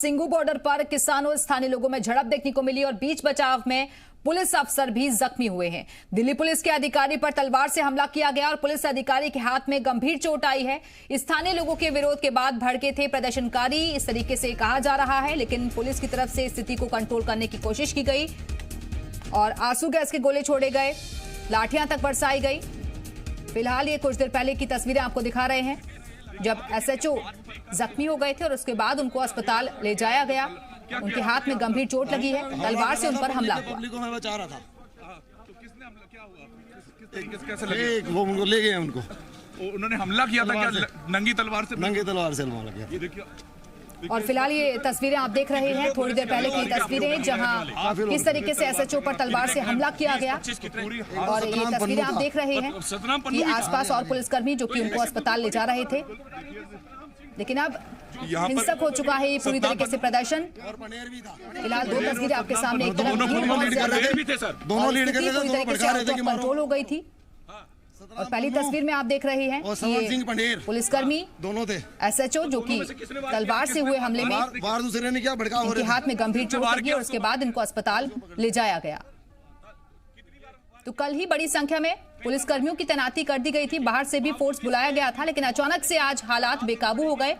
Singhu border पर किसानों स्थानीय लोगों में झड़प देखने को मिली और बीच बचाव में पुलिस अफसर भी जख्मी हुए हैं। दिल्ली पुलिस के अधिकारी पर तलवार से हमला किया गया और पुलिस अधिकारी के हाथ में गंभीर चोट आई है। स्थानीय लोगों के विरोध के बाद भड़के थे प्रदर्शनकारी, इस तरीके से कहा जा रहा है, लेकिन पुलिस की तरफ से स्थिति को कंट्रोल करने की कोशिश की गई और आंसू गैस के गोले छोड़े गए, लाठियां तक बरसाई गई। फिलहाल ये कुछ देर पहले की तस्वीरें आपको दिखा रहे हैं जब एसएचओ जख्मी हो गए थे और उसके बाद उनको अस्पताल ले जाया गया। उनके हाथ में गंभीर चोट लगी है, तलवार से उन पर हमला हुआ। पब्लिक को मैं बचा रहा था। तो किसने हमला, क्या हुआ, कैसे लगे? वो उनको ले गए उनको। उन्होंने हमला किया था क्या? नंगी तलवार से? नंगी तलवार से हमला किया। ये देखिए। और फिलाल ये तस्वीरें आप देख रहे हैं, थोड़ी देर पहले की तस्वीरें जहां किस तरीके से एसएचओ पर तलवार से हमला किया गया। और ये तस्वीरें आप देख रहे हैं कि आसपास और पुलिसकर्मी जो कि उनको अस्पताल ले जा रहे थे, लेकिन अब हिंसक हो चुका है ये पूरी तरीके से प्रदर्शन। फिलहाल दो तस्वीरें आपके सामने, एक तरफ दोनों लीड कर रहे थे, दोनों भड़का रहे थे कि कंट्रोल हो गई थी। और पहली तस्वीर में आप देख रहे हैं पुलिसकर्मी दोनों थे, एसएचओ जो कि तलवार से हुए हमले में वार दूसरे ने क्या भड़का हो इनके हाथ में गंभीर चोट लगी और उसके बाद इनको अस्पताल ले जाया गया। तो कल ही बड़ी संख्या में पुलिसकर्मियों की तैनाती कर दी गई थी, बाहर से भी फोर्स बुलाया गया था, लेकिन अचानक से आज हालात बेकाबू हो गए।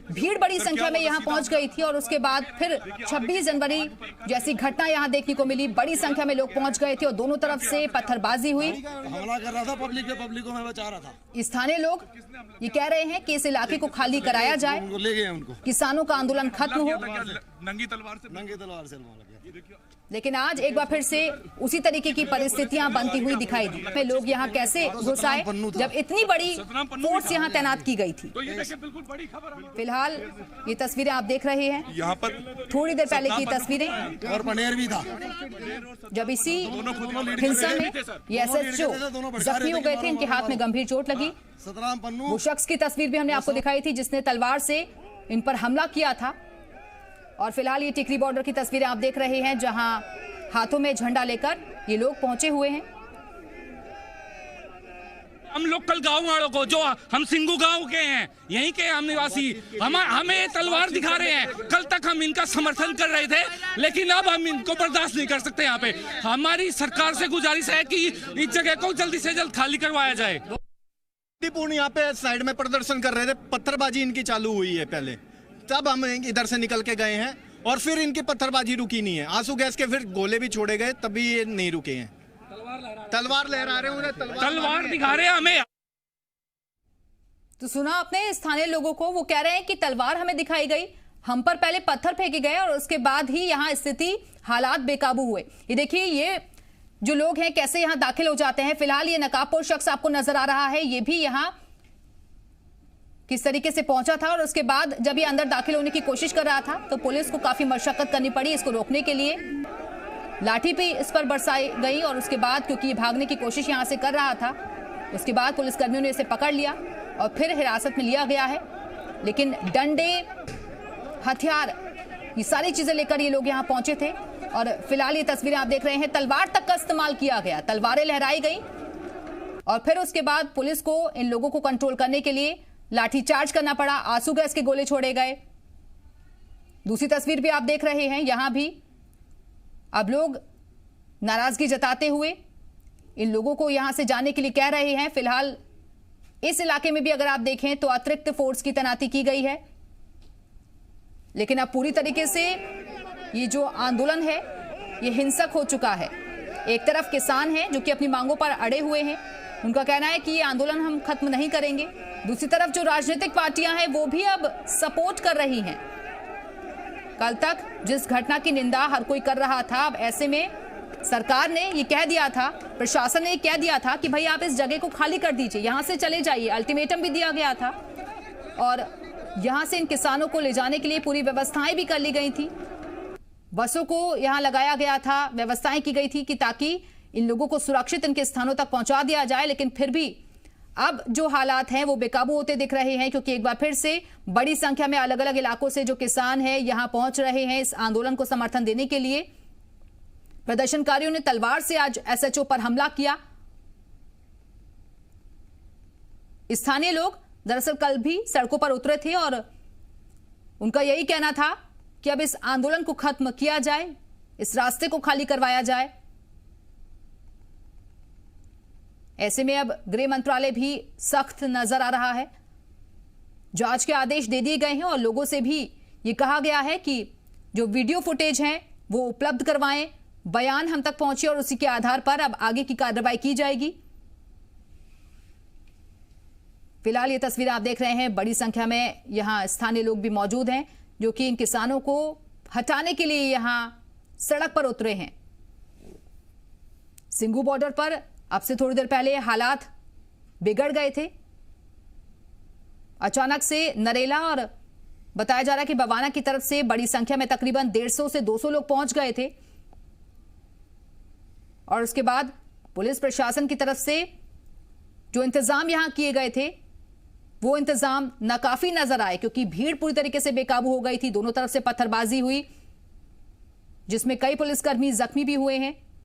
भीड़ बड़ी संख्या में यहां पहुंच गई थी और उसके बाद फिर 26 जनवरी जैसी घटना यहां देखने को मिली। बड़ी संख्या में लोग पहुंच गए थे और दोनों तरफ से पत्थरबाजी हुई। हमला कर रहा था पब्लिक को मैं बचा रहा था। स्थानीय लोग ये कह रहे हैं कि इस इलाके को खाली कराया जाए, ले गए उनको, किसानों का आंदोलन खत्म हो। नंगी तलवार से हमला किया। लेकिन आज एक बार फिर से उसी तरीके की परिस्थितियां बनती हुई दिखाई दी। लोग यहाँ कैसे घुस आए जब इतनी बड़ी फोर्स यहाँ तैनात की गई थी। फिलहाल ये तस्वीरें आप देख रहे हैं, यहाँ पर थोड़ी देर पहले की तस्वीरें और पनेर भी था जब इसी हिंसा में ये एसएचओ जख्मी हो गए थे, इनके हाथ में गंभीर चोट लगी। वो शख्स की तस्वीर भी हमने आपको दिखाई थी जिसने तलवार से इन पर हमला किया था। और फिलहाल ये टिकरी बॉर्डर की तस्वीरें आप देख रहे हैं जहां हाथों में झंडा लेकर ये लोग पहुंचे हुए हैं। हम लोकल गांव वालों को, जो हम सिंगू गांव के हैं, यहीं के हम निवासी, हमें तलवार दिखा रहे हैं। कल तक हम इनका समर्थन कर रहे थे, लेकिन अब हम इनको बर्दाश्त नहीं कर सकते। यहाँ पे हमारी सरकार से गुजारिश है कि इस जगह को जल्दी से जल्द खाली करवाया जाए। पूर्ण यहाँ पे साइड में प्रदर्शन कर रहे थे, पत्थरबाजी इनकी चालू हुई है पहले, तब हम इधर से निकल के गए हैं और फिर इनकी पत्थरबाजी रुकी नहीं है। आंसू गैस के फिर गोले भी छोड़े गए, तभी ये नहीं रुके हैं। तलवार लहरा रहे हैं, तलवार दिखा रहे हैं हमें। तो सुना आपने स्थानीय लोगों को, वो कह रहे हैं कि तलवार हमें दिखाई गई, हम पर पहले पत्थर फेंके गए और उसके बाद ही यहाँ स्थिति हालात बेकाबू हुए। ये देखिए ये जो लोग हैं कैसे यहाँ दाखिल हो जाते हैं। फिलहाल ये नकाबपोश शख्स आपको नजर आ रहा है, ये भी यहाँ किस तरीके से पहुंचा था और उसके बाद जब ये अंदर दाखिल होने की कोशिश कर रहा था तो पुलिस को काफी मशक्कत करनी पड़ी इसको रोकने के लिए। लाठी भी इस पर बरसाई गई और उसके बाद क्योंकि ये भागने की कोशिश यहां से कर रहा था, उसके बाद पुलिसकर्मियों ने इसे पकड़ लिया और फिर हिरासत में लिया गया है। लेकिन डंडे, हथियार, ये सारी चीजें लेकर ये लोग यहाँ पहुंचे थे। और फिलहाल ये तस्वीरें आप देख रहे हैं, तलवार तक का इस्तेमाल किया गया, तलवारें लहराई गई और फिर उसके बाद पुलिस को इन लोगों को कंट्रोल करने के लिए लाठी चार्ज करना पड़ा, आंसू गैस के गोले छोड़े गए। दूसरी तस्वीर भी आप देख रहे हैं, यहां भी अब लोग नाराजगी जताते हुए इन लोगों को यहां से जाने के लिए कह रहे हैं। फिलहाल इस इलाके में भी अगर आप देखें तो अतिरिक्त फोर्स की तैनाती की गई है, लेकिन अब पूरी तरीके से ये जो आंदोलन है ये हिंसक हो चुका है। एक तरफ किसान हैं जो कि अपनी मांगों पर अड़े हुए हैं, उनका कहना है कि ये आंदोलन हम खत्म नहीं करेंगे। दूसरी तरफ जो राजनीतिक पार्टियां हैं वो भी अब सपोर्ट कर रही हैं। कल तक जिस घटना की निंदा हर कोई कर रहा था, अब ऐसे में सरकार ने ये कह दिया था, प्रशासन ने ये कह दिया था कि भाई आप इस जगह को खाली कर दीजिए, यहां से चले जाइए। अल्टीमेटम भी दिया गया था और यहां से इन किसानों को ले जाने के लिए पूरी व्यवस्थाएं भी कर ली गई थी। बसों को यहां लगाया गया था, व्यवस्थाएं की गई थी कि ताकि इन लोगों को सुरक्षित इनके स्थानों तक पहुंचा दिया जाए। लेकिन फिर भी अब जो हालात हैं वो बेकाबू होते दिख रहे हैं, क्योंकि एक बार फिर से बड़ी संख्या में अलग अलग इलाकों से जो किसान हैं यहां पहुंच रहे हैं इस आंदोलन को समर्थन देने के लिए। प्रदर्शनकारियों ने तलवार से आज एसएचओ पर हमला किया। स्थानीय लोग दरअसल कल भी सड़कों पर उतरे थे और उनका यही कहना था कि अब इस आंदोलन को खत्म किया जाए, इस रास्ते को खाली करवाया जाए। ऐसे में अब गृह मंत्रालय भी सख्त नजर आ रहा है। जांच के आदेश दे दिए गए हैं और लोगों से भी ये कहा गया है कि जो वीडियो फुटेज है वो उपलब्ध करवाएं, बयान हम तक पहुंचे और उसी के आधार पर अब आगे की कार्रवाई की जाएगी। फिलहाल ये तस्वीरें आप देख रहे हैं, बड़ी संख्या में यहां स्थानीय लोग भी मौजूद हैं जो कि इन किसानों को हटाने के लिए यहां सड़क पर उतरे हैं। सिंघू बॉर्डर पर अब से थोड़ी देर पहले हालात बिगड़ गए थे। अचानक से नरेला और बताया जा रहा है कि बवाना की तरफ से बड़ी संख्या में तकरीबन 150 से 200 लोग पहुंच गए थे और उसके बाद पुलिस प्रशासन की तरफ से जो इंतजाम यहां किए गए थे वो इंतजाम नाकाफी नजर आए, क्योंकि भीड़ पूरी तरीके से बेकाबू हो गई थी। दोनों तरफ से पत्थरबाजी हुई जिसमें कई पुलिसकर्मी जख्मी भी हुए हैं।